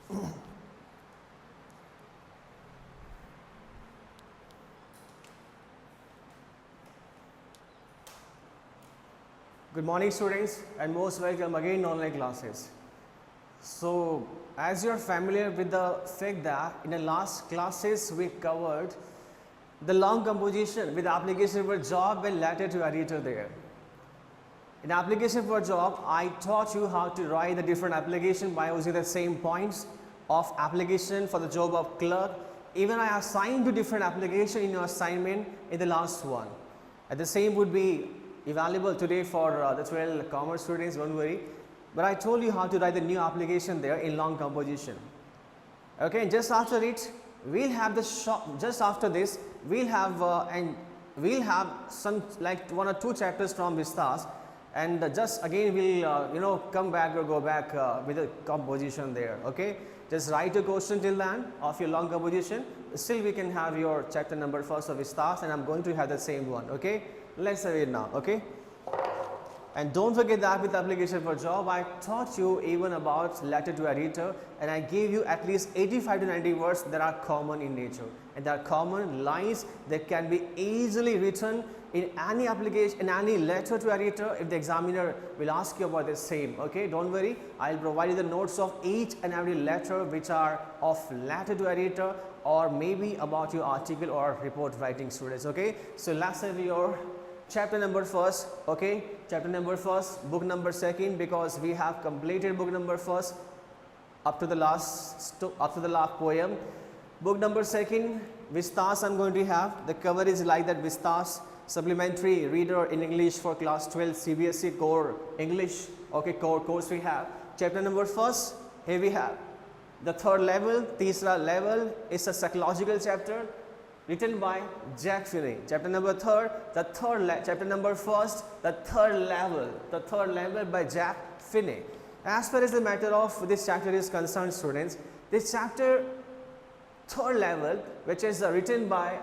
Good morning students and most welcome again in online classes. So as you are familiar with the fact that in the last classes we covered the long composition with application for job and letter to editor there. In application for job I taught you how to write the different application by using the same points of application for the job of clerk. Even I assigned you different application in your assignment in the last one. And the same would be available today for the 12 commerce students, don't worry. But I told you how to write the new application there in long composition. Okay, and just after it, we'll have the just after this, we'll have some like 1 or 2 chapters from Vistas, and just again we'll come back or go back with the composition there. Okay, just write a question till then of your long composition. Still we can have your chapter number first of Vistas, and I'm going to have the same one. Okay, let's have it now. Okay, and don't forget that with application for job I taught you even about letter to editor, and I gave you at least 85 to 90 words that are common in nature, and there are common lines that can be easily written in any application, in any letter to editor if the examiner will ask you about the same. Okay, don't worry, I'll provide you the notes of each and every letter which are of letter to editor or maybe about your article or report writing students. Okay, so let's have your chapter number first. Okay, chapter number first, book number second, because we have completed book number first up to the last poem. Book number second, Vistas I'm going to have. The cover is like that, Vistas supplementary reader in English for class 12 CBSE core English. Okay, core course we have. Chapter number first, here we have the third level, तीसरा level is a psychological chapter written by Jack Finney. Chapter number third, chapter number first, the third level by Jack Finney. As far as the matter of this chapter is concerned, students, this chapter third level, which is written by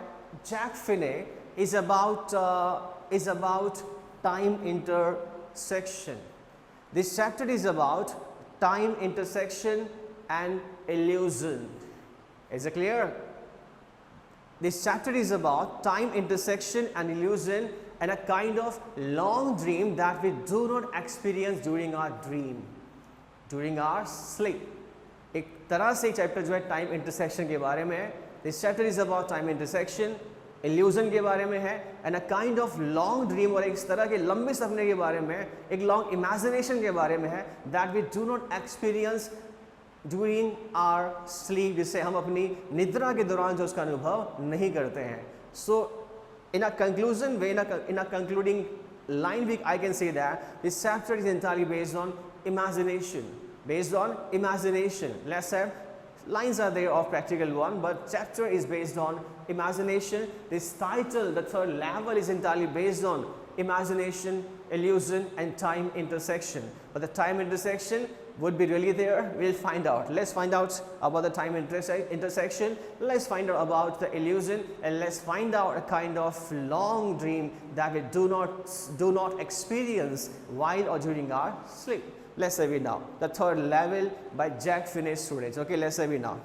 Jack Finney, is about time intersection. This chapter is about time intersection and illusion. Is it clear? This chapter is about time intersection and illusion and a kind of long dream that we do not experience during our dream, during our sleep. एक तरह से chapter जो है time intersection के बारे में है. This chapter is about time intersection, illusion के बारे में है, and a kind of long dream और एक तरह के लंबे सपने के बारे में, एक लॉन्ग इमेजिनेशन के बारे में है that we do not experience during our sleep, जिससे हम अपनी निद्रा के दौरान जो उसका अनुभव नहीं करते हैं. So in a conclusion way, in a concluding line I can say that this chapter is entirely based on imagination. Let's have lines are there of practical one, but chapter is based on imagination. This title, the third level, is entirely based on imagination, illusion and time intersection. But the time intersection would be really there, we'll find out. Let's find out about the time intersection, let's find out about the illusion, and let's find out a kind of long dream that we do not experience while or during our sleep. Let's have it now. The third level by Jack Finney, students. Okay, let's have it now.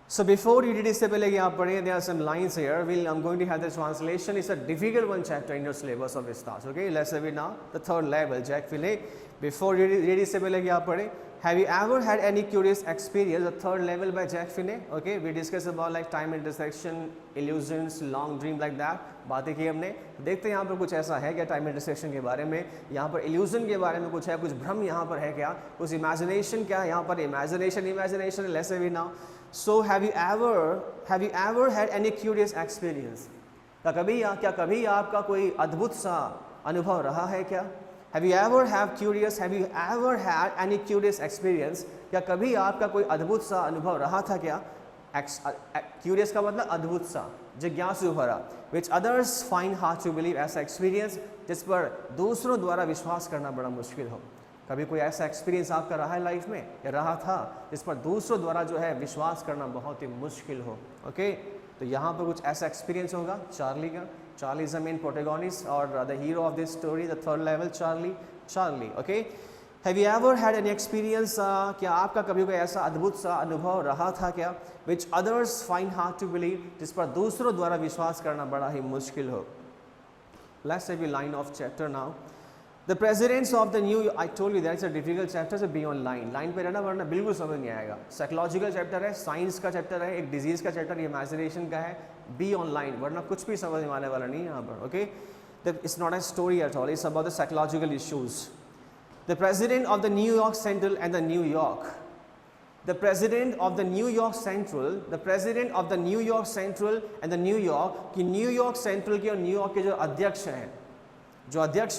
So before you read this, there are some lines here. I'm going to have the translation. It's a difficult one chapter in your syllabus of Vistas. Okay, let's have it now. The third level, Jack Finney. Before you read this, have you ever had any curious experience? The third level by Jack Finney. Okay, we discussed about like time intersection, illusions, long dream, like that. बातें की हमने. देखते हैं यहाँ पर कुछ ऐसा है क्या टाइम इंटरसेक्शन के बारे में, यहाँ पर इल्यूजन के बारे में कुछ है, कुछ भ्रम यहाँ पर है क्या, कुछ इमेजिनेशन क्या है यहाँ पर, imagination. Let's have it now. So have you ever had any curious experience? क्या कभी आपका कोई अद्भुत सा अनुभव रहा है क्या? Have you ever had any curious experience? क्या कभी आपका कोई अद्भुत सा अनुभव रहा था क्या? Curious का मतलब अद्भुत सा, जिज्ञासु भरा. Which others find hard to believe, ऐसा एक्सपीरियंस जिस पर दूसरों द्वारा विश्वास करना बड़ा मुश्किल हो. कभी कोई ऐसा एक्सपीरियंस आपका रहा है लाइफ में या रहा था जिस पर दूसरों द्वारा जो है विश्वास करना बहुत ही मुश्किल हो. ओके, तो यहाँ पर कुछ ऐसा एक्सपीरियंस होगा चार्ली का. Charlie is the main protagonist or the hero of this story, the third level, Charlie. Okay, have you ever had an experience, क्या आपका कभी कोई ऐसा अद्भुत सा अनुभव रहा था क्या, which others find hard to believe, जिस पर दूसरों द्वारा विश्वास करना बड़ा ही मुश्किल हो. Let's take the line of chapter now. The presidents of the New, I told you that's a difficult chapter, so be on line. Line पे रहना वरना बिल्कुल समझ नहीं आएगा. साइकोलॉजिकल चैप्टर है, साइंस का चैप्टर है, एक डिजीज का चैप्टर, इमेजिनेशन का है. बी ऑन लाइन वरना कुछ भी समझ में आने वाला नहीं है यहाँ पर. Okay, it's not a story at all, it's about the psychological issues. The president of the New York Central and the New York, the president of the New York Central, the president of the New York Central and the New York, कि New York Central के और New York के जो अध्यक्ष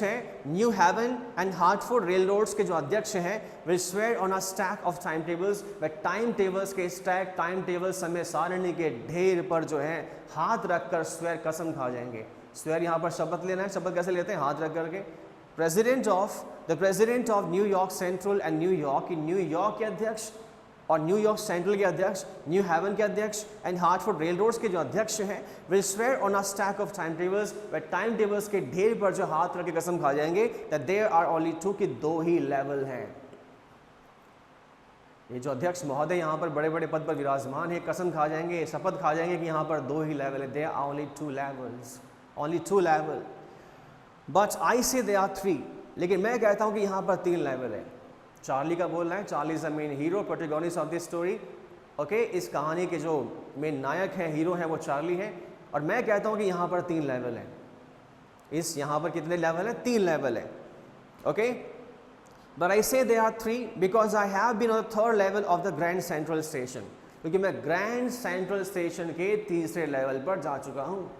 हैं, New Haven and Hartford railroads के जो अध्यक्ष हैं, will swear on a stack of time tables, वे टाइम टेबल्स के स्टैक, टाइम टेबल समय सारणी के ढेर पर जो है हाथ रखकर स्वेयर कसम खा जाएंगे. स्वेयर यहाँ पर शपथ लेना है. शपथ कैसे लेते हैं? हाथ रख करके. The president of new York central and new York, new York के अध्यक्ष और न्यू यॉर्क सेंट्रल के अध्यक्ष, न्यू हेवन के अध्यक्ष एंड हार्टफोर्ड रेल रोड्स के जो अध्यक्ष हैं, will swear on a stack of time tables, वे टाइम टेबल्स के ढेर पर जो हाथ रख के कसम खा जाएंगे that there are only two, कि दो ही लेवल हैं. ये जो अध्यक्ष महोदय यहाँ पर बड़े बड़े पद पर विराजमान है, कसम खा जाएंगे, शपथ खा जाएंगे कि यहाँ पर दो ही लेवल है. There are only two levels, only two level. But I say they are three, लेकिन मैं कहता हूँ कि यहाँ पर तीन लेवल है. चार्ली का बोल रहा है. Charlie is the main hero, protagonist of this story. Okay, इस कहानी के जो मेन नायक हैं, हीरो हैं, वो चार्ली है. और मैं कहता हूँ कि यहाँ पर तीन लेवल है. इस यहाँ पर कितने लेवल है? तीन लेवल है. Okay, but I say they are three because I have been on the third level of the Grand Central Station, क्योंकि मैं ग्रैंड सेंट्रल स्टेशन के तीसरे लेवल पर जा चुका हूँ.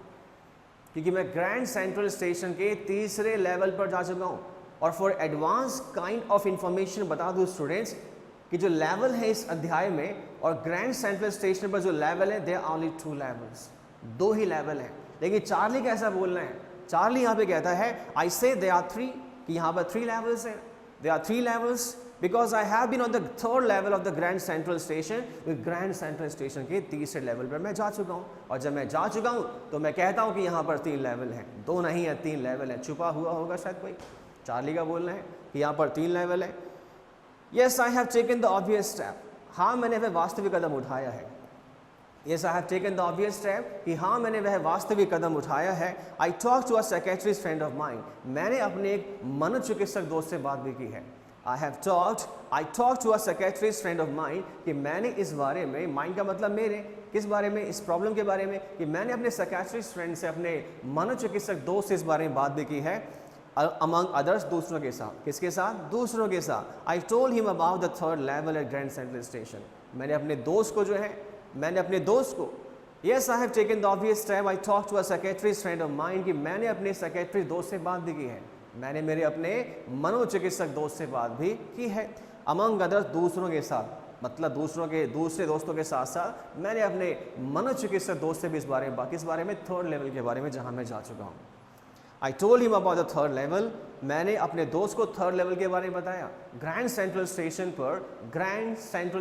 क्योंकि मैं ग्रैंड सेंट्रल स्टेशन के तीसरे लेवल पर जा चुका हूँ. और for advance kind of information बता दूँ स्टूडेंट्स कि जो लेवल है इस अध्याय में और ग्रैंड सेंट्रल स्टेशन पर जो लेवल है, they are only two levels, दो ही लेवल है. लेकिन चार्ली कैसा बोल रहे हैं? चार्ली यहाँ पे कहता है आई से दे आर थ्री, कि यहाँ पर थ्री लेवल्स हैं. They are three levels because I have been on the third level of the Grand Central Station. Grand Central Station के तीसरे लेवल पर मैं जा चुका हूँ. और जब मैं जा चुका हूँ तो मैं कहता हूँ कि यहाँ पर तीन लेवल हैं. दो नहीं है, तीन लेवल है. छुपा हुआ होगा शायद कोई. चार्ली का बोलना है कि यहाँ पर तीन लेवल है. Yes I have taken the obvious step, हाँ मैंने वह वास्तविक कदम उठाया है. Yes I have taken the obvious step, कि हाँ मैंने वह वास्तविक कदम उठाया है. I talk to a psychiatrist friend of mind, मैंने अपने एक मनोचिकित्सक दोस्त से बात भी की है. I talk to a psychiatrist friend of mind, कि मैंने इस बारे में, माइंड का मतलब मेरे, किस बारे में? इस प्रॉब्लम के बारे में, कि मैंने अपने साइकियाट्रिस्ट फ्रेंड से, अपने मनोचिकित्सक दोस्त से इस बारे में बात भी की है. अमंग अदर्स, दूसरों के साथ. किसके साथ? दूसरों के साथ. I told him about the third level at Grand Central Station, मैंने अपने दोस्त को जो है, मैंने अपने दोस्त को, yes I have taken the obvious step, I talk to a psychiatrist friend of mind, कि मैंने अपने साइकियाट्रिस्ट दोस्त से बात भी की है. मैंने मेरे अपने मनोचिकित्सक दोस्त से बात भी की है. अमंग अदर्स, दूसरों के साथ, मतलब दूसरे दोस्तों के साथ साथ मैंने अपने मनोचिकित्सक दोस्त से भी इस बारे में, किस बारे में? थर्ड लेवल के बारे में, जहाँ मैं जा चुका हूँ. आई told him about the third level, मैंने अपने दोस्त को थर्ड लेवल के बारे में बताया. ग्रैंड सेंट्रल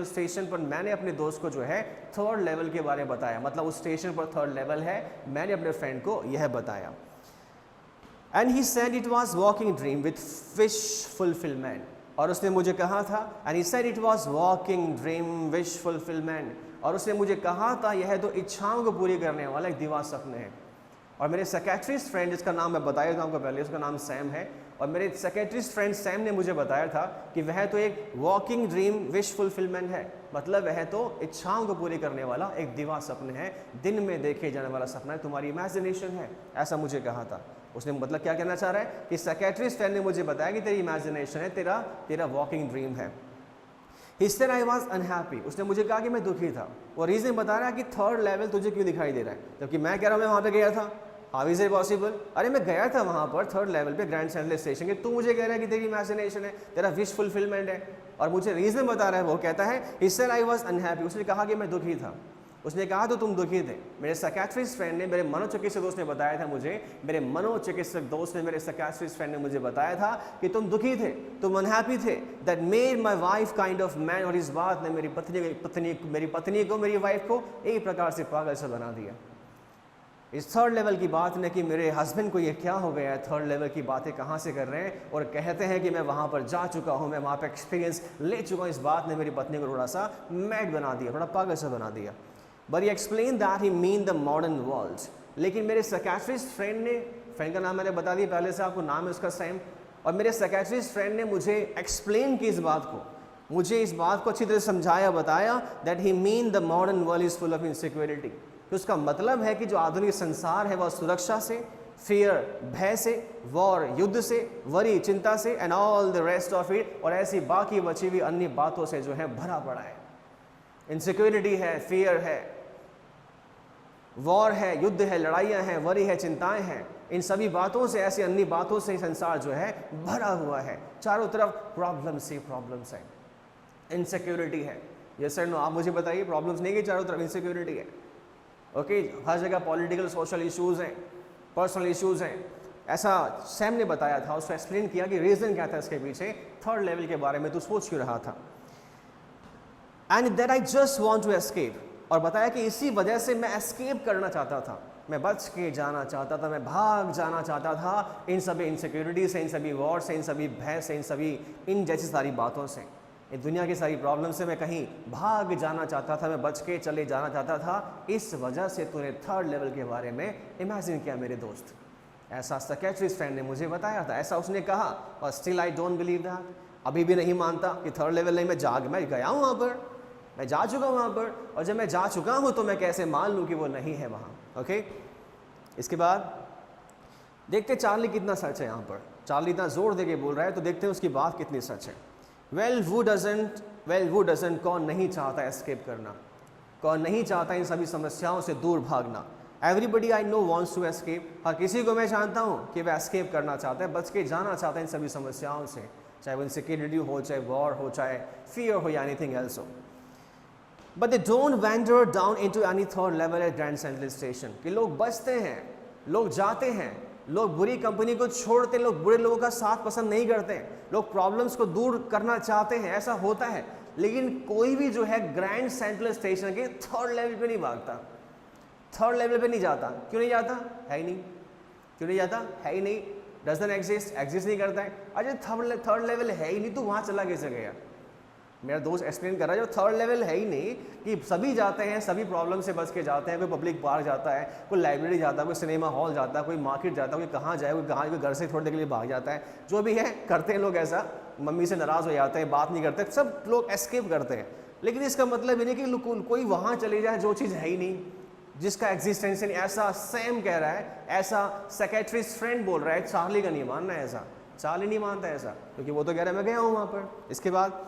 स्टेशन पर मैंने अपने दोस्त को जो है थर्ड लेवल के बारे में बताया. मतलब उस स्टेशन पर थर्ड लेवल है, मैंने अपने फ्रेंड को यह बताया. And he said it was walking dream with wish fulfilment, और उसने मुझे कहा था, and he said it was walking dream wish fulfilment, और उसने मुझे कहा था यह तो इच्छाओं को पूरी करने वाला एक दिवा सपने है. और मेरे साइकियाट्रिस्ट फ्रेंड, जिसका नाम मैं बताया था आपको पहले, उसका नाम सैम है, और मेरे साइकियाट्रिस्ट फ्रेंड सैम ने मुझे बताया था कि वह तो एक वॉकिंग ड्रीम विश फुलफिलमेंट है, मतलब वह तो इच्छाओं को पूरी करने वाला एक दिवा सपने है, दिन में देखे जाने वाला सपना है, तुम्हारी इमेजिनेशन है, ऐसा मुझे कहा था. उसने मतलब क्या कहना चाह रहा है कि साइकियाट्रिस्ट फ्रेंड ने मुझे बताया कि तेरी इमेजिनेशन है, तेरा वॉकिंग ड्रीम है. He said I was unhappy, उसने मुझे कहा कि मैं दुखी था. वो रीज़न बता रहा है कि थर्ड लेवल तुझे क्यों दिखाई दे रहा है, जबकि मैं कह रहा हूँ मैं वहाँ पे गया था. How is it possible? अरे मैं गया था वहाँ पर थर्ड लेवल पे ग्रैंड सेंट्रल स्टेशन के, तू मुझे कह रहा है कि तेरी इमेजिनेशन है, तेरा विश फुलफिलमेंट है, और मुझे रीज़न बता रहा है. वो कहता है he said I was unhappy, उसने कहा कि मैं दुखी था. उसने कहा तो तुम दुखी थे. मेरे साइकियाट्रिस्ट फ्रेंड ने, मेरे मनोचिकित्सक दोस्त ने बताया था मुझे, मेरे मनोचिकित्सक दोस्त ने, मेरे साइकियाट्रिस्ट फ्रेंड ने मुझे बताया था कि तुम दुखी थे, तुम अनहैप्पी थे. That made my wife kind of man, और इस बात ने मेरी पत्नी को, मेरी वाइफ को एक प्रकार से पागल से बना दिया. इस थर्ड लेवल की बात नहीं कि मेरे हस्बैंड को ये क्या हो गया है, थर्ड लेवल की बातें कहाँ से कर रहे हैं और कहते हैं कि मैं वहाँ पर जा चुका हूँ, मैं वहाँ पर एक्सपीरियंस ले चुका हूँ। इस बात ने मेरी पत्नी को थोड़ा सा मैड बना दिया, थोड़ा पागल सा बना दिया। But he explain that he mean the modern world. लेकिन मेरे साइकियाट्रिस्ट फ्रेंड ने, फ्रेंड का नाम मैंने बता दिया पहले से आपको, नाम है उसका सैम, और मेरे साइकियाट्रिस्ट फ्रेंड ने मुझे एक्सप्लेन की इस बात को, मुझे इस बात को अच्छी तरह समझाया, बताया that he mean the modern world is full of insecurity. तो उसका मतलब है कि जो आधुनिक संसार है वह सुरक्षा से, फियर भय से, वॉर युद्ध से, वरी चिंता से, and all the rest of it, और ऐसी बाकी बची हुई अन्य बातों से जो है भरा पड़ा है। इनसिक्योरिटी है, फियर है, वॉर है, युद्ध है, लड़ाइयाँ हैं, वरी है, चिंताएं हैं, इन सभी बातों से, ऐसी अन्य बातों से संसार जो है भरा हुआ है। चारों तरफ प्रॉब्लम्स ही प्रॉब्लम्स हैं, इनसिक्योरिटी है। ये सर नो, आप मुझे बताइए, प्रॉब्लम्स नहीं कि चारों तरफ इनसिक्योरिटी है? ओके, हर जगह पॉलिटिकल सोशल इश्यूज़ हैं, पर्सनल इश्यूज़ हैं। ऐसा सैम ने बताया था, उसको एक्सप्लेन किया कि रीज़न क्या था इसके पीछे, थर्ड लेवल के बारे में तू सोच क्यों रहा था। And that I just want to escape, और बताया कि इसी वजह से मैं एस्केप करना चाहता था, मैं बच के जाना चाहता था, मैं भाग जाना चाहता था इन सभी इनसिक्योरिटी से, इन सभी वॉर से, इन सभी भय से, इन जैसी सारी बातों से, इस दुनिया की सारी प्रॉब्लम से मैं कहीं भाग जाना चाहता था, मैं बच के चले जाना चाहता था। इस वजह से तूने थर्ड लेवल के बारे में इमेजिन किया मेरे दोस्त। ऐसा साइकियाट्रिस्ट फ्रेंड ने मुझे बताया था, ऐसा उसने कहा, और still I don't believe that. अभी भी नहीं मानता कि थर्ड लेवल नहीं, मैं गया हूँ वहाँ पर, मैं जा चुका हूँ वहाँ पर, और जब मैं जा चुका हूँ तो मैं कैसे मान लूँ कि वो नहीं है वहाँ। ओके, इसके बाद देखते चार्ली कितना सच है यहाँ पर। चार्ली इतना जोर दे के बोल रहा है तो देखते हैं उसकी बात कितनी सच है। वेल वो डजेंट, कौन नहीं चाहता एस्केप करना, कौन नहीं चाहता इन सभी समस्याओं से दूर भागना। Everybody I know wants to escape, हर किसी को मैं जानता हूँ कि वह एस्केप करना चाहता है, बच के जाना चाहता है इन सभी समस्याओं से, चाहे वो इनसिक्योरिटी हो, चाहे वॉर हो, चाहे फियर हो या एनीथिंग एल्स हो। But they don't wander down into any third level at Grand Central Station. कि लोग बचते हैं, लोग जाते हैं, लोग बुरी कंपनी को छोड़ते, लोग बुरे लोगों का साथ पसंद नहीं करते, लोग प्रॉब्लम्स को दूर करना चाहते हैं, ऐसा होता है। लेकिन कोई भी जो है ग्रैंड सेंट्रल स्टेशन के थर्ड लेवल पे नहीं भागता, थर्ड लेवल पे नहीं जाता। क्यों नहीं जाता? है ही नहीं। क्यों नहीं जाता? है ही नहीं, डजंट एग्जिस्ट नहीं करता है। अरे थर्ड लेवल है ही नहीं, तो वहाँ चला कैसे गया? मेरा दोस्त एक्सप्लेन कर रहा है, जो थर्ड लेवल है ही नहीं, कि सभी जाते हैं, सभी प्रॉब्लम से बच के जाते हैं। कोई पब्लिक पार्क जाता है, कोई लाइब्रेरी जाता है, कोई सिनेमा हॉल जाता है, कोई मार्केट जाता है, कोई कहाँ जाए, कोई घर से थोड़ी देर के लिए भाग जाता है। जो भी है करते हैं लोग ऐसा, मम्मी से नाराज़ हो जाते हैं, बात नहीं करते, सब लोग एस्केप करते हैं। लेकिन इसका मतलब ये नहीं कि कोई वहाँ चले जाए जो चीज़ है ही नहीं, जिसका एग्जिस्टेंस नहीं। ऐसा सैम कह रहा है, ऐसा साइकियाट्रिस्ट फ्रेंड बोल रहा है, चार्ली का नहीं मानना है ऐसा, चार्ली नहीं मानता ऐसा, क्योंकि वो तो कह रहा है मैं गया हूँ वहाँ पर। इसके बाद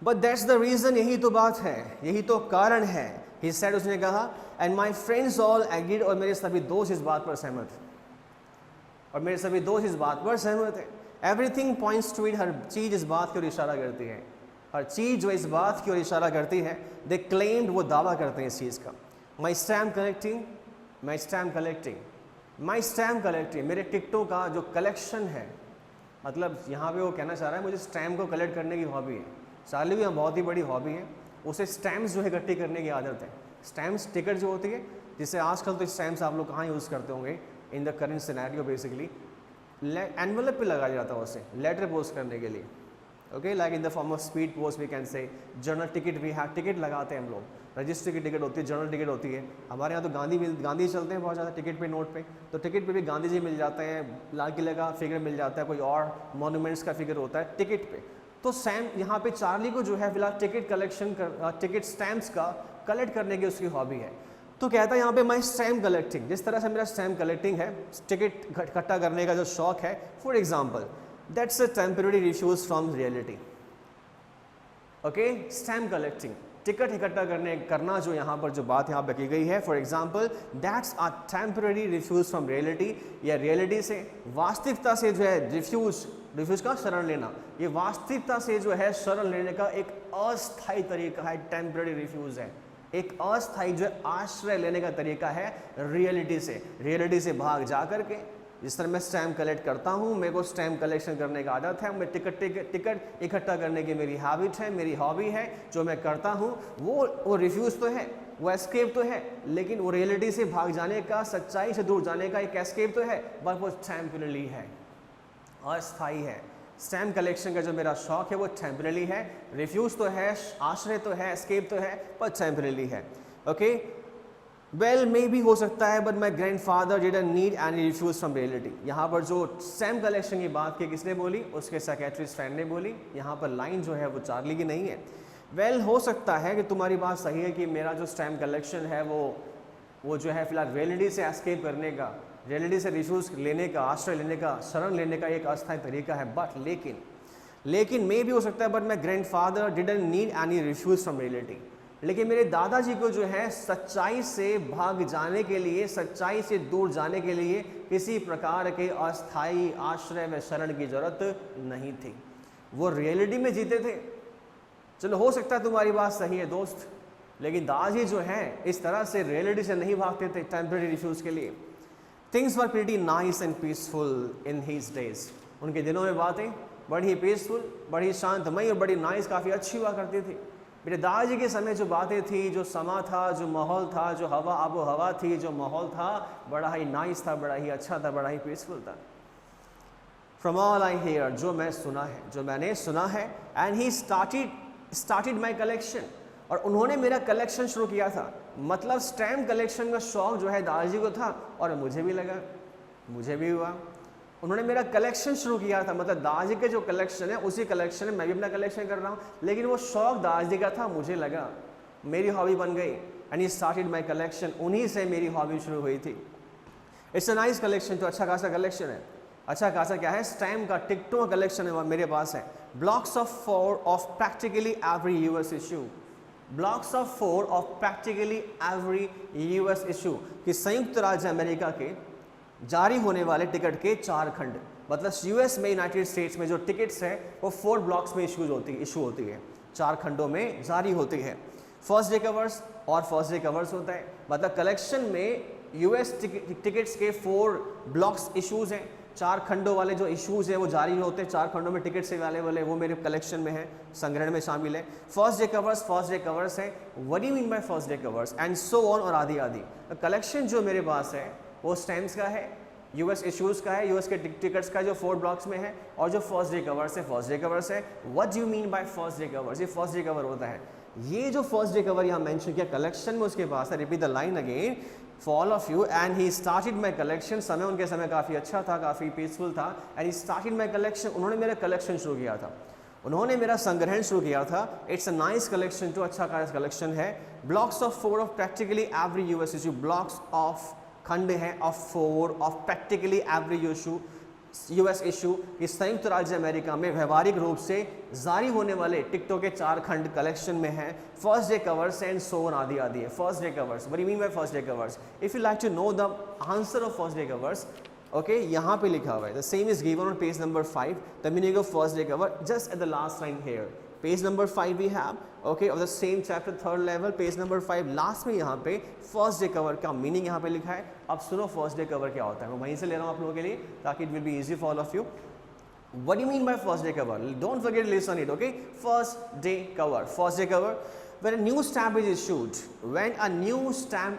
बट दैट्स द रीज़न, यही तो बात है, यही तो कारण है। ही सेड, उसने कहा, and my friends all agreed, और मेरे सभी दोस्त इस बात पर सहमत हैं, और मेरे सभी दोस्त इस बात पर सहमत हैं। एवरीथिंग पॉइंट्स टू इट, हर चीज़ इस बात की ओर इशारा करती है, हर चीज़ जो इस बात की ओर इशारा करती है। दे क्लेम्ड, वो दावा करते हैं इस चीज़ का। माई स्टैम्प कलेक्टिंग, माई स्टैम्प कलेक्टिंग, माई स्टैम्प कलेक्टिंग, मेरे टिकटों का जो कलेक्शन है, मतलब यहाँ पे वो कहना चाह रहा है मुझे स्टैम्प को कलेक्ट करने की हॉबी है। चार्ली भी बहुत ही बड़ी हॉबी है, उसे स्टैम्प्स जो है इकट्ठी करने की आदत है। स्टैम्प्स टिकट जो होती है, जिससे आजकल तो स्टैम्प्स आप लोग कहाँ यूज़ करते होंगे in the current scenario, basically envelope पे लगाया जाता है उसे लेटर पोस्ट करने के लिए। Okay, like in the form of speed post we can say. General ticket भी है, टिकट लगाते हैं हम लोग, रजिस्ट्री की टिकट होती है, जर्नल टिकट होती है। हमारे यहाँ तो गांधी चलते हैं बहुत ज़्यादा टिकट पे, नोट पे, तो टिकट पे भी गांधी जी मिल जाते हैं, लाल किले का फिगर मिल जाता है, कोई और मॉन्यूमेंट्स का फिगर होता है टिकट पे। तो सैम यहाँ पे चार्ली को जो है फिलहाल टिकट कलेक्शन टिकट स्टैम्प्स का कलेक्ट करने की उसकी हॉबी है। तो कहता है यहाँ पे माई स्टैम्प कलेक्टिंग, जिस तरह से मेरा स्टैम्प कलेक्टिंग है, टिकट इकट्ठा करने का जो शौक है, for example that's a temporary refuse from reality. Okay, stamp collecting, ticket इकट्ठा करना जो यहाँ पर जो बात यहाँ पर की गई है, for example that's a temporary refuse from reality, या रियलिटी से, वास्तविकता से जो है रिफ्यूज का शरण लेना, ये वास्तविकता से जो है शरण लेने का एक अस्थायी तरीका है, टेम्पररी रिफ्यूज है, एक अस्थायी जो आश्रय लेने का तरीका है रियलिटी से भाग जा करके। जिस तरह मैं स्टैम्प कलेक्ट करता हूँ, मेरे को स्टैम्प कलेक्शन करने का आदत है, मैं टिकट इकट्ठा करने की मेरी हैबिट है, मेरी हॉबी है, जो मैं करता हूँ, वो रिफ्यूज तो है, वो एस्केप तो है, लेकिन वो रियलिटी से भाग जाने का, सच्चाई से दूर जाने का एक एस्केप तो है, बट वो टेम्पररी है, अस्थाई है। स्टैम्प कलेक्शन का जो मेरा शौक है वो टेम्पररी है, रिफ्यूज तो है, आश्रय तो है, एस्केप तो है, पर टेम्पररी है। ओके, वेल मे भी हो सकता है, but my grand father didn't need any refuse from reality. यहाँ पर जो स्टैम्प कलेक्शन की बात की किसने बोली? उसके साइकेट्रिस्ट फ्रेंड ने बोली। यहाँ पर लाइन जो है वो चार्ली की नहीं है। वेल हो सकता है कि तुम्हारी बात सही है कि मेरा जो स्टैम्प कलेक्शन है वो जो है फिलहाल रियलिटी से एस्केप करने का, रियलिटी से रिफ्यूज लेने का, आश्रय लेने का, शरण लेने का एक अस्थायी तरीका है। बट लेकिन मे भी हो सकता है, but my grand father didn't need any refuse from reality. लेकिन मेरे दादाजी को जो है सच्चाई से भाग जाने के लिए, सच्चाई से दूर जाने के लिए किसी प्रकार के अस्थायी आश्रय व शरण की जरूरत नहीं थी। वो रियलिटी में जीते थे। चलो हो सकता है तुम्हारी बात सही है दोस्त, लेकिन दादाजी जो है इस तरह से रियलिटी से नहीं भागते थे टेम्पररी रिफ्यूज के लिए। Things were pretty nice and peaceful in his days. उनके दिनों में बातें बड़ी पीसफुल, बड़ी शांतमयी और बड़ी नाइस, काफ़ी अच्छी हुआ करती थी। मेरे दादाजी के समय जो बातें थी, जो समा था, जो माहौल था, जो हवा आबो हवा थी, जो माहौल था, बड़ा ही नाइस था, बड़ा ही अच्छा था, बड़ा ही पीसफुल था। फ्रॉम ऑल आई हियर, जो मैं सुना है, जो मैंने सुना है, and he started my collection, और उन्होंने मेरा कलेक्शन शुरू किया था। मतलब स्टैम्प कलेक्शन का शौक जो है दादाजी को था और मुझे भी लगा, मुझे भी हुआ। उन्होंने मेरा कलेक्शन शुरू किया था, मतलब दादाजी के जो कलेक्शन है उसी कलेक्शन में मैं भी अपना कलेक्शन कर रहा हूँ, लेकिन वो शौक दादाजी का था, मुझे लगा, मेरी हॉबी बन गई। And he started my collection, उन्हीं से मेरी हॉबी शुरू हुई थी। इट्स अ नाइस कलेक्शन, तो अच्छा खासा कलेक्शन है। अच्छा खासा क्या है? स्टैम्प का, टिकटों का कलेक्शन है मेरे पास है। Blocks of 4 of practically every US issue, blocks of 4 of practically every US issue, कि संयुक्त राज्य अमेरिका के जारी होने वाले टिकट के 4 खंड, मतलब यूएस में, यूनाइटेड स्टेट्स में जो टिकट्स है वो 4 ब्लॉक्स में इशू होती है, 4 खंडों में जारी होती है। फर्स्ट डे कवर्स और फर्स्ट डे कवर्स होता है, मतलब कलेक्शन में यूएस टिकट्स के 4 ब्लॉक्स इशूज़ हैं, 4 खंडों वाले जो इशूज़ हैं वो जारी होते हैं, 4 खंडों में टिकट्स अवेलेबल है, वो मेरे कलेक्शन में है, संग्रहण में शामिल है। फर्स्ट डे कवर्स है। What do you mean by first day covers, and so on, और आदि आदि। कलेक्शन जो मेरे पास है वो स्टैम्प्स का है, यूएस इश्यूज़ का है, यूएस के टिकट्स का जो 4 ब्लॉक्स में है, और जो फर्स्ट डे कवर्स है। What do you mean by first day covers, ये फर्स्ट डे कवर होता है। ये जो फर्स्ट डे कवर यहाँ मेंशन किया कलेक्शन में उसके पास है, repeat the line again for all of you, and he started my collection. समय उनके समय काफ़ी अच्छा था, काफ़ी पीसफुल था, and he started my collection, उन्होंने मेरा कलेक्शन शुरू किया था, उन्होंने मेरा संग्रहण शुरू किया था। इट्स अ नाइस कलेक्शन, जो अच्छा कलेक्शन है। Blocks of 4 of practically every US issue, blocks of खंड है of 4 of practically every US issue, इस संयुक्त राज्य अमेरिका में व्यवहारिक रूप से जारी होने वाले टिकटों के 4 खंड कलेक्शन में है। First day covers and so on, आदि आदि है। First day covers, what do you mean by first day covers? If you like to know the answer of first day covers, okay, यहाँ पे लिखा हुआ है, the same is given on page number 5, the meaning of first day cover, just at the last line here, page number 5 we have, okay, of the same chapter 3rd level, page number 5 last में यहाँ पे first day cover का meaning यहाँ पे लिखा है। अब सुनो फर्स्ट डे कवर क्या होता है, मैं वहीं से ले रहा हूँ आप लोगों के लिए ताकि it will be easy for all of you. What do you mean by first day cover? Don't forget listen it, okay. First day cover, when a new stamp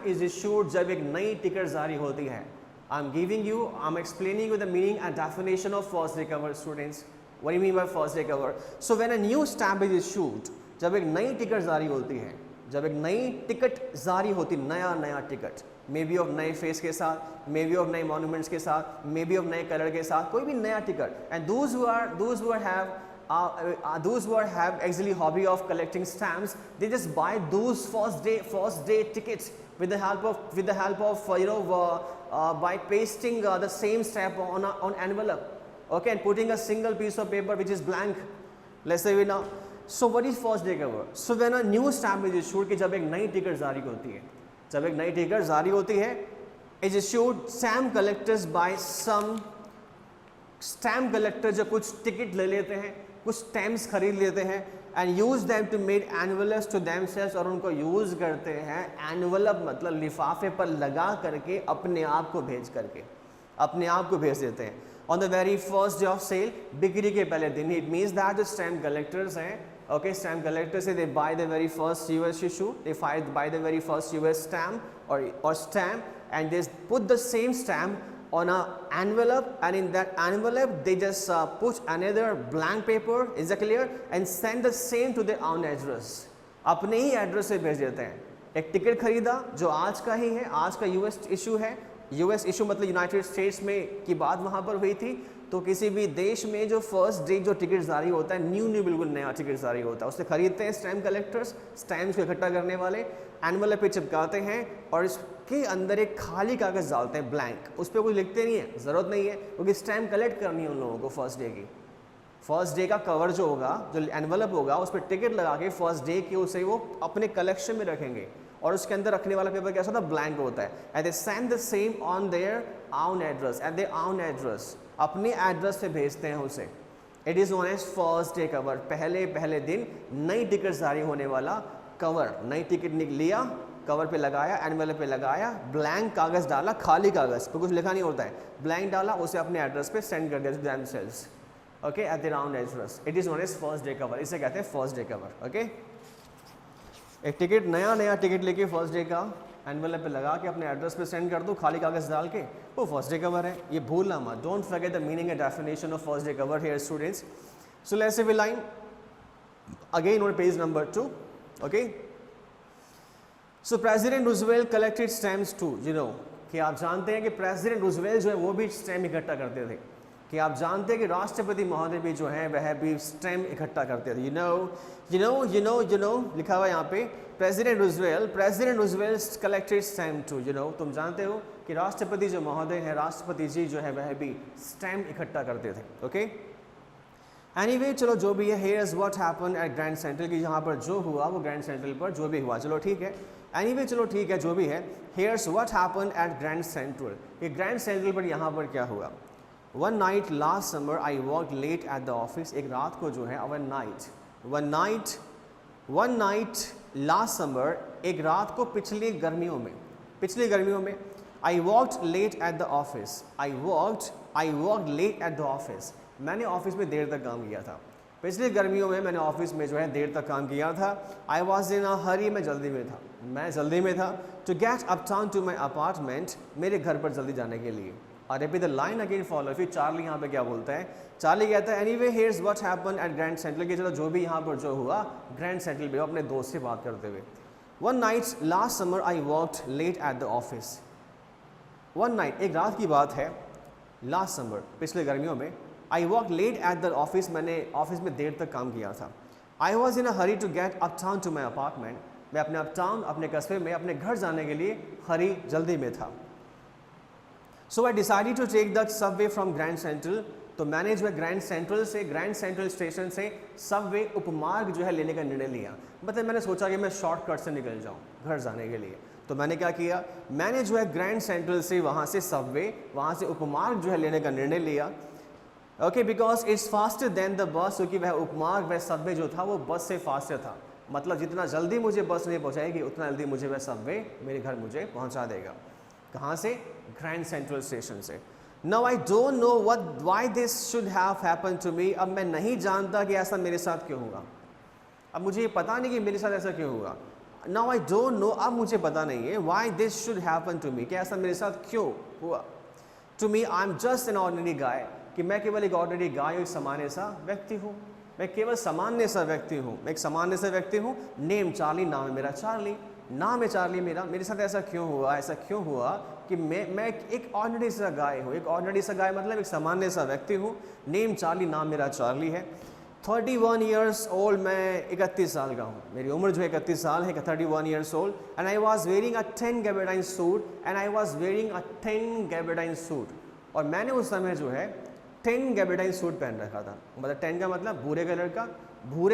is issued, जब एक नई टिकट जारी होती है। I'm explaining you the meaning and definition of first day cover, students. What do you mean by first day cover? So when a new stamp is issued, जब एक नई ticket जारी होती है, जब एक नई टिकट जारी होती, नया टिकट, मे बी ऑफ नए फेस के साथ, मे बी ऑफ नए मॉन्यूमेंट्स के साथ, मे बी ऑफ नए कलर के साथ, कोई भी नया ticket, and those who have actually hobby of collecting stamps, they just buy those first day tickets with the help of by pasting the same stamp on envelope, okay, and putting a single piece of paper which is blank, let's say now. So what is first day cover? So when a new stamp is issued, कि जब एक नई ticket जारी होती है, जब एक नई टिकट जारी होती है, is issued, stamp collectors buy some stamp collector जो कुछ टिकट ले लेते हैं, कुछ स्टैम्प्स खरीद लेते हैं, and use them to make envelopes to themselves, और उनको यूज करते हैं, एनवलप मतलब लिफाफे पर लगा करके अपने आप को भेज देते हैं। On the very first day of sale, बिक्री के पहले दिन। इट मीन्स दैट जो स्टैम्प कलेक्टर्स हैं Okay, stamp collectors say they buy the very first US issue, they buy the very first US stamp or stamp, and they put the same stamp on a envelope, and in that envelope they just put another blank paper, is that clear, and send the same to their own address. अपने ही address से भेज देते हैं. एक ticket खरीदा जो आज का ही है, आज का यूएस इशू है, यूएस इशू मतलब यूनाइटेड स्टेट्स में की बात वहाँ पर हुई थी, तो किसी भी देश में जो फर्स्ट डे जो टिकट जारी होता है, न्यू बिल्कुल नया टिकट जारी होता है, उससे खरीदते हैं स्टैम्प कलेक्टर्स, स्टैम्प्स को इकट्ठा करने वाले, एनवेलप पे चिपकाते हैं और इसके अंदर एक खाली कागज़ डालते हैं ब्लैंक, उस पर कुछ लिखते नहीं है, ज़रूरत नहीं है, क्योंकि स्टैम्प कलेक्ट करनी है उन लोगों को फर्स्ट डे की. फर्स्ट डे का कवर जो होगा, जो एनवेलप होगा, उस पर टिकट लगा के फर्स्ट डे के उसे वो अपने कलेक्शन में रखेंगे, और उसके अंदर रखने वाला पेपर कैसा होता है, ब्लैंक होता है. And they send the same on their own address, at their own address, अपने एड्रेस पे भेजते हैं उसे. It is known as first day cover. पहले दिन नई टिकट जारी होने वाला कवर, नई टिकट लिया, कवर पे लगाया, एनवेलप पे लगाया, ब्लैंक कागज़ डाला, खाली कागज़ पे कुछ लिखा नहीं होता है, ब्लैंक डाला, उसे अपने एड्रेस पे सेंड कर दिया to themselves. Okay, eight their own address. It is known as first day cover. इसे कहते हैं फर्स्ट डे कवर. ओके, एक टिकट, नया टिकट लेके फर्स्ट डे का एनवेलप पे लगा के अपने एड्रेस पे सेंड कर दो, खाली कागज़ डाल के, वो फर्स्ट डे कवर है. ये भूलना मत. Don't forget the meaning and definition of first day cover here students. So let's see we line again on page number 2. Okay, so President Roosevelt collected stamps too, you know, कि आप जानते हैं कि president Roosevelt जो है वो भी stamp इकट्ठा करते थे. कि आप जानते हैं कि राष्ट्रपति महोदय भी जो है वह भी स्टैम्प इकट्ठा करते थे. यू नो लिखा हुआ यहाँ पे, President Roosevelt collected stamp too. You know, तुम जानते हो कि राष्ट्रपति जो महोदय है, राष्ट्रपति जी जो है वह भी स्टैम्प इकट्ठा करते थे. ओके, एनीवे, चलो जो भी है, here is what happened at Grand central, की यहाँ पर जो हुआ वो ग्रैंड सेंट्रल पर जो भी हुआ, चलो ठीक है. एनीवे, चलो ठीक है, जो भी है, here is what happened at Grand Central, कि ग्रैंड सेंट्रल पर यहाँ पर क्या हुआ. One night last summer I work late at the office, एक रात को जो है, वन नाइट लास्ट समर, एक रात को पिछली गर्मियों में, I worked late at the office, I worked late at the office, मैंने ऑफिस में देर तक काम किया था. पिछली गर्मियों में मैंने ऑफिस में जो है देर तक काम किया था. आई वॉज इन अ हरी, मैं जल्दी में था. To get uptown to my apartment, मेरे घर पर जल्दी जाने के लिए. और repeat the line again follow. फिर चार्ली यहाँ पे क्या बोलता है, चार्ली कहता है, anyway here's what happened at Grand Central, कि चलो जो भी यहाँ पर जो हुआ ग्रैंड सेंट्रल पे, अपने दोस्त से बात करते हुए. One night last summer I worked late at the office. One night, एक रात की बात है, लास्ट समर, पिछले गर्मियों में, I work late at the office, मैंने ऑफिस में देर तक काम किया था. I was in a hurry to get uptown to my apartment, मैं अपने अप टाउन, अपने कस्बे में, अपने घर जाने के लिए हरी, जल्दी में था. सो I decided to take the Subway from grand central, तो मैंने जो है ग्रैंड सेंट्रल स्टेशन से सबवे उपमार्ग जो है लेने का निर्णय लिया. मतलब मैंने सोचा कि मैं शॉर्टकट से निकल जाऊँ घर जाने के लिए. तो मैंने क्या किया, मैंने जो है ग्रैंड सेंट्रल से वहाँ से सबवे, वहाँ से उपमार्ग जो है लेने का निर्णय लिया. Okay, because it's faster than the bus, क्योंकि वह उपमार्ग, वह सबवे जो था वो बस से फास्टर था. मतलब जितना जल्दी मुझे बस नहीं पहुँचाएगी, उतना जल्दी मुझे वह सबवे मेरे घर मुझे पहुँचा देगा. कहाँ से, ग्रैंड सेंट्रल स्टेशन से. Now I don't know why this should have happened to me, अब मैं नहीं जानता कि ऐसा मेरे साथ क्यों हुआ. अब मुझे ये पता नहीं कि मेरे साथ ऐसा क्यों हुआ. नाउ आई डोंट नो, अब मुझे पता नहीं है, why this should happen to me, कि ऐसा मेरे साथ क्यों हुआ. To me I am just an ordinary गाय, कि मैं केवल एक ऑर्डिनरी गाय, एक सामान्य सा व्यक्ति हूँ. मैं केवल सामान्य सा व्यक्ति हूँ, मैं एक सामान्य सा व्यक्ति हूँ. नेम चार्ली, नाम है मेरा चार्ली, नाम है चार्ली मेरा. मेरे साथ ऐसा क्यों हुआ कि मैं एक ऑर्डिनरी सा गाय हूँ. एक ऑर्डिनरी सा गाय मतलब एक सामान्य सा व्यक्ति हूँ. नेम चार्ली, नाम मेरा चार्ली है. 31 ईयर्स ओल्ड, मैं 31 साल का हूँ, मेरी उम्र जो है 31 साल है, 31 years old. And I was wearing a 10 गैबरडाइन suit, और मैंने उस समय जो है 10 गैबरडाइन सूट पहन रखा था. मतलब 10 का मतलब भूरे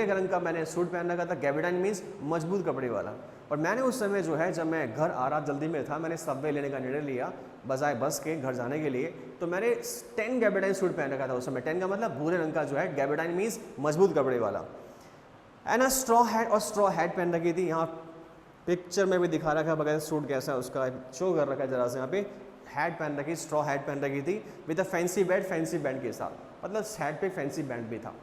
रंग का मैंने सूट पहन रखा था. गैबरडाइन मीन्स मजबूत कपड़े वाला. और मैंने उस समय जो है, जब मैं घर आ रहा जल्दी में था, मैंने सबवे लेने का निर्णय लिया बजाय बस के घर जाने के लिए. तो मैंने 10 गैबरडाइन सूट पहन रखा था उस समय. 10 का मतलब भूरे रंग का जो है, गैबरडाइन मीन्स मजबूत कपड़े वाला. एंड अ स्ट्रॉ हैट, और स्ट्रॉ हैट पहन रखी थी. यहाँ पिक्चर में भी दिखा रखा है बगैर सूट कैसा है उसका, शो कर रखा है जरा से. यहाँ पे हैट पहन रखी, स्ट्रॉ हैट पहन रखी थी विद अ फैंसी बैंड के साथ. मतलब हैट पे फैंसी बैंड भी था.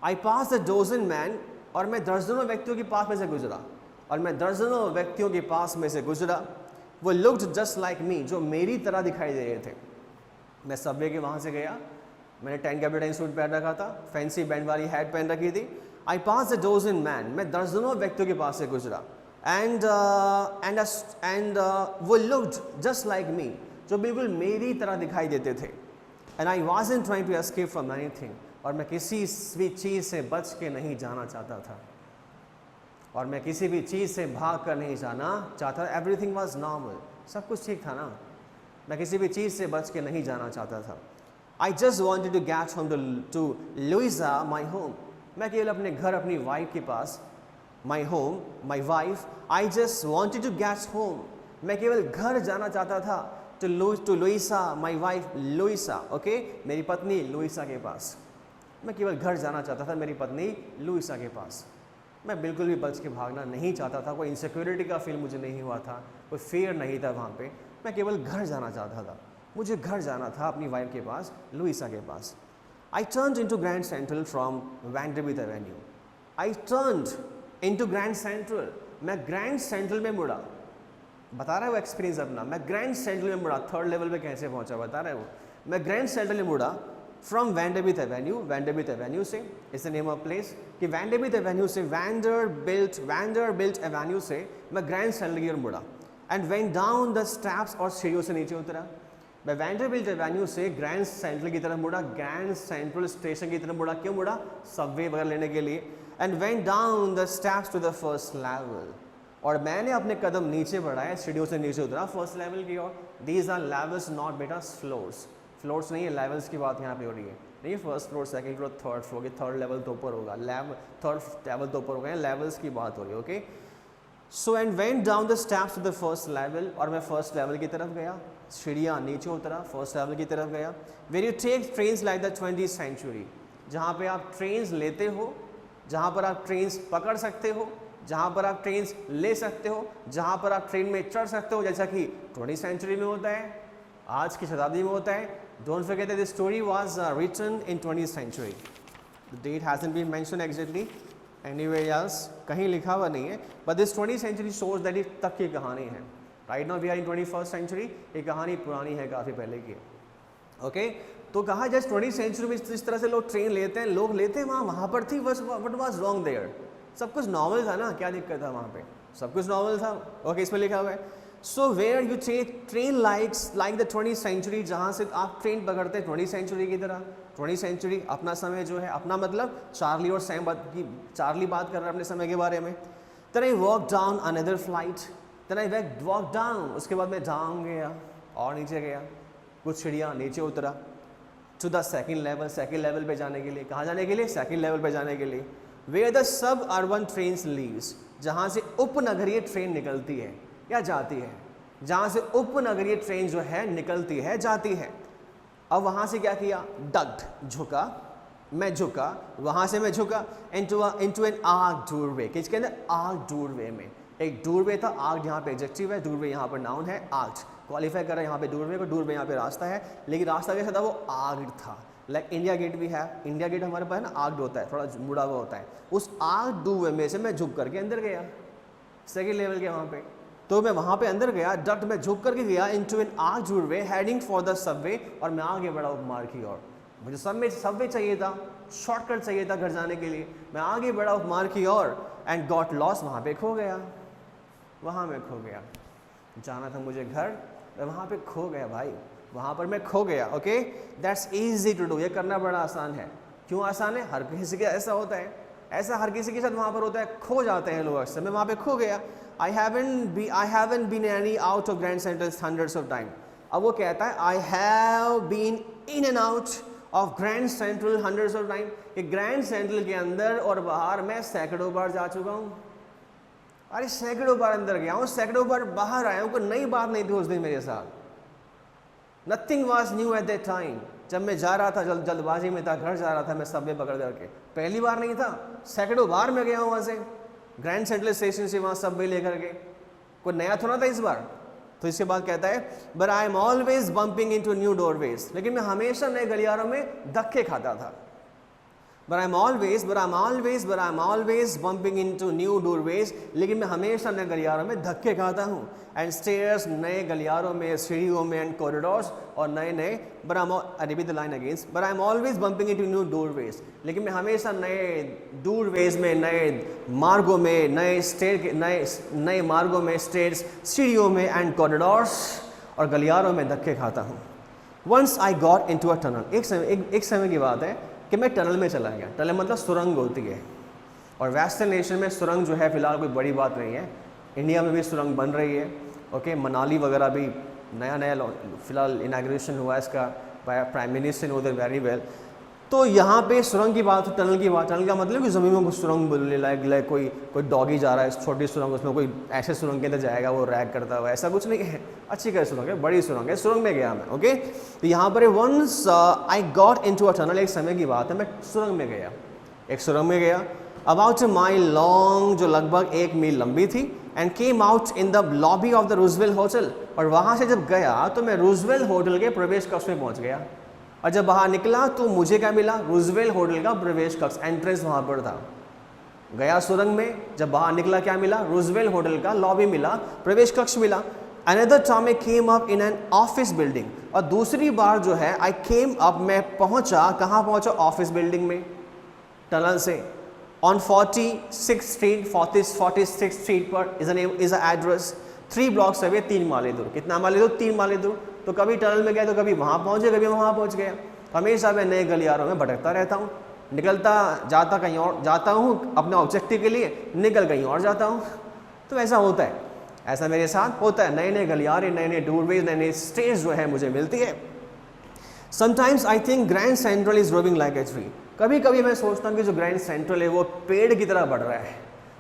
आई पास द डोजन मैन, और मैं दर्जनों व्यक्तियों के पास में से गुजरा, और मैं दर्जनों व्यक्तियों के पास में से गुजरा, वो लुक्ड जस्ट लाइक मी, जो मेरी तरह दिखाई दे रहे थे। मैं सबवे के वहाँ से गया, मैंने 10 कैपिटल सूट पहन रखा था, फैंसी बैंड वाली हैट पहन रखी थी। आई पास द डोजन मैन, मैं दर्जनों व्यक्तियों के पास से गुजरा, एंड वो लुक्ड जस्ट लाइक मी, जो बिल्कुल मेरी तरह दिखाई देते थे। And I wasn't trying to escape from anything, और मैं किसी भी चीज़ से बच के नहीं जाना चाहता था, और मैं किसी भी चीज़ से भाग कर नहीं जाना चाहता। एवरीथिंग वॉज नॉर्मल, सब कुछ ठीक था ना, मैं किसी भी चीज़ से बच के नहीं जाना चाहता था। I just wanted to get home to Luisa my home, मैं केवल अपने घर, अपनी वाइफ के पास, my home, my wife, I just wanted to get home, मैं केवल घर जाना चाहता था, to Luisa, my wife Luisa, okay, मेरी पत्नी लुइसा के पास। मैं केवल घर जाना चाहता था, मेरी पत्नी लुइसा के पास। मैं बिल्कुल भी बच के भागना नहीं चाहता था, कोई इनसिक्योरिटी का फील मुझे नहीं हुआ था, कोई फेयर नहीं था वहाँ पे। मैं केवल घर जाना चाहता था, मुझे घर जाना था अपनी वाइफ के पास, लुइसा के पास। आई turned into grand central from Vanderbilt Avenue, I turned into grand central, मैं ग्रैंड सेंट्रल में मुड़ा। बता रहा है वो एक्सपीरियंस अपना, मैं ग्रैंड सेंट्रल में मुड़ा, थर्ड लेवल पे कैसे पहुंचा बता रहा है वो। मैं ग्रैंड सेंट्रल में मुड़ा from Vanderbilt Avenue, Vanderbilt Avenue से, is the name of place, कि वैंडरबिल्ट एवेन्यू से, वैंडरबिल्ट एवेन्यू से मैं ग्रैंड सेंट्रल की ओर मुड़ा, and went down the steps, और सीढ़ियों से नीचे उतरा। मैं वैंडरबिल्ट एवेन्यू से ग्रैंड सेंट्रल की तरफ मुड़ा, ग्रैंड सेंट्रल स्टेशन की तरफ मुड़ा। क्यों मुड़ा? सबवे वगैरह लेने के लिए। And went down the steps to the first level, और मैंने अपने कदम नीचे बढ़ाए, सीढ़ियों से नीचे उतरा फर्स्ट लेवल की ओर। दीज आर लेवल्स, नॉट बेटा फ्लोर्स, फ्लोर्स नहीं है, लेवल्स की बात यहाँ पे हो रही है। नहीं first floor, second floor, third floor, third level तो ऊपर होगा, थर्ड लेवल तो ऊपर होगा, लेवल्स की बात हो रही है, okay. So and went down the steps to the first level, और मैं फर्स्ट लेवल की तरफ गया, सीढ़ियाँ नीचे उतरा, फर्स्ट लेवल की तरफ गया। Where you take trains like the 20th century, जहाँ पे आप ट्रेन्स लेते हो, जहाँ पर आप ट्रेन्स पकड़ सकते हो, जहाँ पर आप ट्रेन्स ले सकते हो, जहाँ पर आप ट्रेन में चढ़ सकते हो, जैसा कि 20th सेंचुरी में होता है, आज की शताब्दी में होता है। Don't forget that this story was written in 20th century, the date hasn't been mentioned exactly anywhere else, कहीं लिखा हुआ नहीं है, but this 20th century shows that ये तक की कहानी है। Right now we are in 21st century, ये कहानी पुरानी है, काफ़ी पहले की, ओके। तो कहा जस्ट 20th सेंचुरी में जिस तरह से लोग ट्रेन लेते हैं, लोग लेते हैं, वहाँ पर थी, वट वाज रॉन्ग देयर, सब कुछ नॉर्मल था ना, क्या दिक्कत था वहाँ पे, सब कुछ नॉर्मल था, ओके। इसमें लिखा हुआ है so where you take train like the 20th century, जहाँ से आप ट्रेन पकड़ते हैं 20th सेंचुरी की तरह। 20th सेंचुरी अपना समय जो है, अपना मतलब चार्ली और सैम चार्ली बात कर रहा है अपने समय के बारे में। Then I walk down another flight, then I walk down, उसके बाद मैं डाउन गया और नीचे गया, कुछ सीढ़ियाँ नीचे उतरा, टू द सेकेंड लेवल पे जाने के लिए। कहाँ जाने के लिए? सेकेंड लेवल पे जाने के लिए। Where the suburban trains leaves, जहाँ से उपनगरीय ट्रेन निकलती है या जाती है, जहाँ से उपनगरीय ट्रेन जो है निकलती है, जाती है। अब वहाँ से क्या किया? डक्ड, झुका, मैं झुका, वहाँ से मैं झुका इनटू एन आर्क डोरवे, किसके अंदर? आर्क डोरवे में। एक डोरवे था, आर्क यहाँ पे एडजेक्टिव है, डोरवे यहाँ पर नाउन है, आर्क क्वालिफाई कर रहा है यहाँ पे डोरवे को, डोरवे यहाँ पे रास्ता है, लेकिन रास्ता कैसा था? वो आर्क था। लाइक इंडिया गेट भी है, इंडिया गेट हमारे पास है ना, आर्क होता है, थोड़ा मुड़ा हुआ होता है, उस आर्क डोरवे में से मैं झुक करके अंदर गया, सेकेंड लेवल के वहाँ पे। तो मैं वहाँ पे अंदर गया, डक्ट में झुक करके गया into an arc doorway heading for the Subway, और मैं आगे बढ़ा उपमार्ग की ओर। मुझे सबवे चाहिए था, शॉर्टकट चाहिए था घर जाने के लिए, मैं आगे बढ़ा उपमार्ग की ओर एंड गॉट लॉस, वहाँ पे खो गया, वहाँ मैं खो गया। जाना था मुझे घर, मैं वहाँ पे खो गया भाई, वहाँ पर मैं खो गया, okay. That's easy to do, ये करना बड़ा आसान है। क्यों आसान है? हर किसी के ऐसा होता है, ऐसा हर किसी के साथ वहाँ पर होता है, खो जाते हैं लोग अक्सर। मैं वहाँ पे खो गया। I haven't been any out of Grand Central hundreds of time. अब वो कहता है I have been in and out of Grand Central hundreds of time, कि Grand Central के अंदर और बाहर मैं सैकड़ों बार जा चुका हूँ। अरे सैकड़ों बार अंदर गया हूँ, सैकड़ों बार बाहर आया हूँ, कोई नई बात नहीं थी उस दिन मेरे साथ। Nothing was new at that time. जब मैं जा रहा था, जल्दबाजी में था, घर जा रहा था मैं सबवे पकड़ करके, पहली बार नहीं था, सैकड़ों बार मैं गया हूँ वहाँ से, ग्रैंड सेंट्रल स्टेशन से वहाँ सबवे लेकर के, कोई नया थोड़ा था इस बार। तो इसके बाद कहता है but I am always bumping into new doorways, लेकिन मैं हमेशा नए गलियारों में धक्के खाता था। but I'm always bumping into new doorways. लेकिन मैं हमेशा नए गलियारों में धक्के खाता हूँ. And stairs, नए गलियारों में, सीढ़ियों में, and corridors, और नए but I repeat the line again, but I'm always bumping into new doorways. लेकिन मैं हमेशा नए doorways में, नए मार्गों में, नए मार्गों में, stairs, सीढ़ियों में, and corridors, और गलियारों में धक्के खाता हूँ. Once I got into a tunnel. एक समय की बात है कि मैं टनल में चला गया. टनल मतलब सुरंग होती है, और वेस्टर्न नेशन में सुरंग जो है फिलहाल कोई बड़ी बात नहीं है. इंडिया में भी सुरंग बन रही है. ओके, मनाली वगैरह भी नया फिलहाल इनाग्रेशन हुआ है इसका, prime minister know there very well. तो यहाँ पे सुरंग की बात, टनल की बात. टनल का मतलब कि ज़मीन में कुछ सुरंग बोलने लायक कोई डॉगी जा रहा है, छोटी सुरंग, उसमें कोई ऐसे सुरंग के अंदर जाएगा वो रैग करता हुआ, ऐसा कुछ नहीं है. अच्छी कर सुरंग है, बड़ी सुरंग है, सुरंग में गया मैं. ओके, तो यहाँ पर once I got into a tunnel, एक समय की बात है, मैं सुरंग में गया, एक सुरंग में गया. अबाउट अ माइल लॉन्ग, जो लगभग 1 मील लंबी थी. And came out in the lobby of the Roosevelt hotel, और वहाँ से जब गया तो मैं रूजवेल्ट होटल के प्रवेश कक्ष में पहुँच गया. और जब बाहर निकला तो मुझे क्या मिला? रूजवेल्ट होटल का प्रवेश कक्ष, एंट्रेंस वहाँ पर था. गया सुरंग में, जब बाहर निकला क्या मिला? रूजवेल्ट होटल का लॉबी मिला, प्रवेश कक्ष मिला. Another time I came up in an office building, और दूसरी बार जो है आई केम अप, मैं पहुँचा, कहाँ पहुँचा? ऑफिस बिल्डिंग में, टनल से. ऑन 46 स्ट्रीट पर is a address, 3 blocks away, 3 माले दूर. कितना माले दूर? 3 माले दूर. तो कभी टनल में गया तो कभी वहाँ पहुँचे, कभी वहाँ पहुँच गया. हमेशा मैं नए गलियारों में भटकता रहता हूँ, निकलता जाता कहीं और जाता हूँ अपने ऑब्जेक्टिव के लिए, निकल कहीं और जाता हूँ. तो ऐसा होता है, ऐसा मेरे साथ होता है. नए गलियारे, नए डोरवेज, नए स्टेज जो है मुझे मिलती है. Sometimes I think grand central is growing like a tree. कभी कभी मैं सोचता हूँ कि जो ग्रैंड सेंट्रल है वो पेड़ की तरह बढ़ रहा है.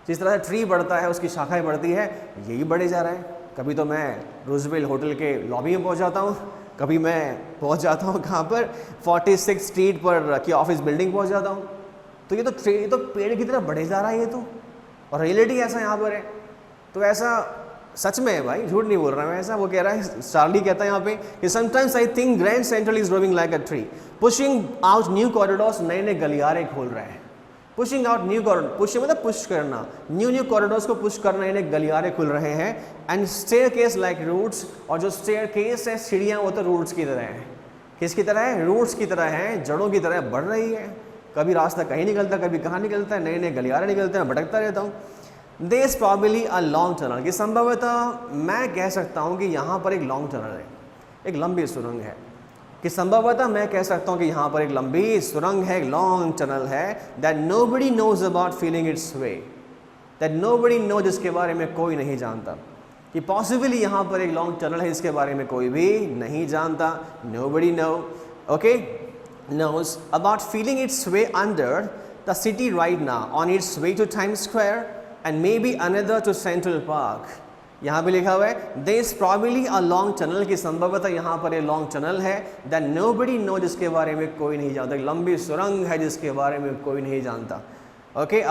जिस तरह से ट्री बढ़ता है, उसकी शाखाएँ बढ़ती है, यही बढ़े जा रहा है. कभी तो मैं रूजवेल्ट होटल के लॉबी में पहुंच जाता हूँ, कभी मैं पहुंच जाता हूँ कहाँ पर? 46 स्ट्रीट पर की ऑफिस बिल्डिंग पहुंच जाता हूँ. तो ये तो पेड़ की तरह बढ़े जा रहा है ये तो, और रियलिटी ऐसा यहाँ पर है. तो ऐसा सच में है भाई, झूठ नहीं बोल रहा मैं. ऐसा वो कह रहा है, चार्ली कहता है यहाँ पे कि sometimes I think grand central is growing like a tree, pushing out new corridors, नए गलियारे खोल रहे हैं. Pushing out new corridor, push मतलब पुश करना, न्यू कॉरिडोर्स को पुश करना, इन्हें गलियारे खुल रहे हैं. एंड स्टेयरकेस लाइक रूट्स, और जो स्टेयरकेस है, सीढ़ियाँ, वो तो रूट्स की तरह है. किसकी तरह है? रूट्स की तरह है, जड़ों की तरह बढ़ रही है. कभी रास्ता कहीं निकलता, कभी कहाँ निकलता है, नए गलियारे निकलते हैं, भटकता रहता हूँ. There is probably a long tunnel, कि संभवतः मैं कह सकता हूँ कि यहाँ पर एक लॉन्ग टनल है, एक लंबी सुरंग है. कि संभवतः मैं कह सकता हूँ कि यहाँ पर एक लंबी सुरंग है, एक लॉन्ग टनल है. That nobody knows about feeling its way, that nobody know, जिसके बारे में कोई नहीं जानता. कि पॉसिबली यहाँ पर एक लॉन्ग टनल है जिसके बारे में कोई भी नहीं जानता. Nobody know, okay, knows about feeling its way under the city right now, on its way to Times Square and maybe another to Central Park. यहाँ पे लिखा हुआ है there is probably a long tunnel, की संभवतः यहाँ पर एक लॉन्ग टनल है. that nobody know, जिसके बारे में कोई नहीं जानता. एक लंबी सुरंग है जिसके बारे में कोई नहीं जानता. Okay,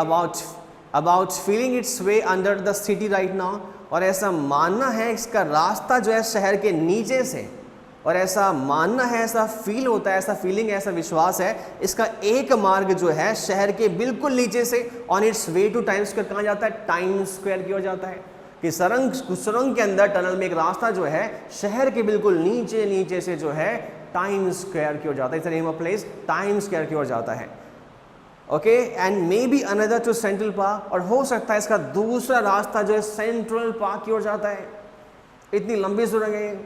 about feeling its way under the city right now, और ऐसा मानना है इसका रास्ता जो है शहर के नीचे से, और ऐसा मानना है, ऐसा फील होता है, ऐसा फीलिंग है, ऐसा विश्वास है, इसका एक मार्ग जो है शहर के बिल्कुल नीचे से on its way to Time Square, कहाँ जाता है? टाइम स्क्वायर की ओर जाता है. कि सुरंग के अंदर टनल में एक रास्ता जो है शहर के बिल्कुल नीचे से जो है टाइम स्क्वायर की ओर जाता है. It's the name of place, Time Square की ओर जाता है. Okay, and maybe another to Central Park, और हो सकता है इसका दूसरा रास्ता जो है सेंट्रल पार्क की ओर जाता है. इतनी लंबी सुरंग है.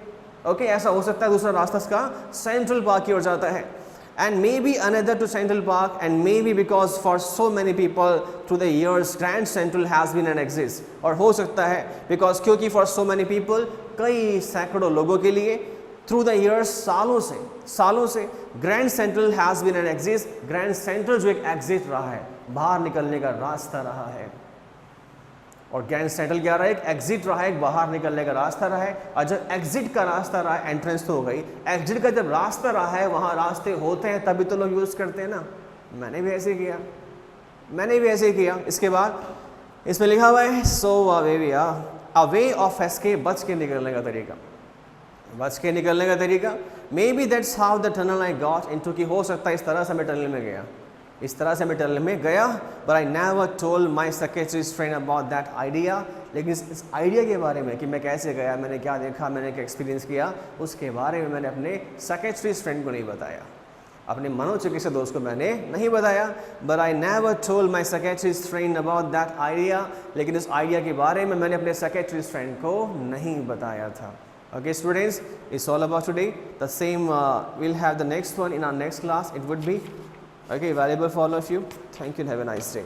ओके, ऐसा हो सकता है दूसरा रास्ता इसका सेंट्रल पार्क की ओर जाता है. and maybe another to Central Park, and maybe because for so many people through the years Grand Central has been an exist, और हो सकता है because क्योंकि for so many people कई सैकड़ों लोगों के लिए through the years सालों से Grand Central has been an exist, Grand Central जो एक exit रहा है, बाहर निकलने का रास्ता रहा है, और ग्रैंड सेंट्रल क्या रहा है? एक एग्जिट रहा है, एक बाहर निकलने का रास्ता रहा है. और जब एग्जिट का रास्ता रहा है, एंट्रेंस तो हो गई, एग्जिट का जब रास्ता रहा है, वहाँ रास्ते होते हैं तभी तो लोग यूज़ करते हैं ना. मैंने भी ऐसे किया. इसके बाद इसमें लिखा हुआ है सो अ वे ऑफ एस्केप, बच के निकलने का तरीका. May be that's how the tunnel I got into, कि हो सकता है इस तरह से मैं टनल में गया. इस तरह से मैं टनल में गया, but I never told my psychiatrist friend about that idea. लेकिन इस आइडिया के बारे में कि मैं कैसे गया, मैंने क्या देखा, मैंने क्या एक्सपीरियंस किया, उसके बारे में मैंने अपने साइकियाट्रिस्ट फ्रेंड को नहीं बताया, अपने मनोचिकित्सक दोस्त को मैंने नहीं बताया। But I never told my psychiatrist friend about that idea, लेकिन इस आइडिया के बारे में मैंने अपने साइकियाट्रिस्ट फ्रेंड को नहीं बताया था। Okay students, it's all about today. The same we'll have the next one in our next class. It would be okay valuable for all of you. Thank you and have a nice day.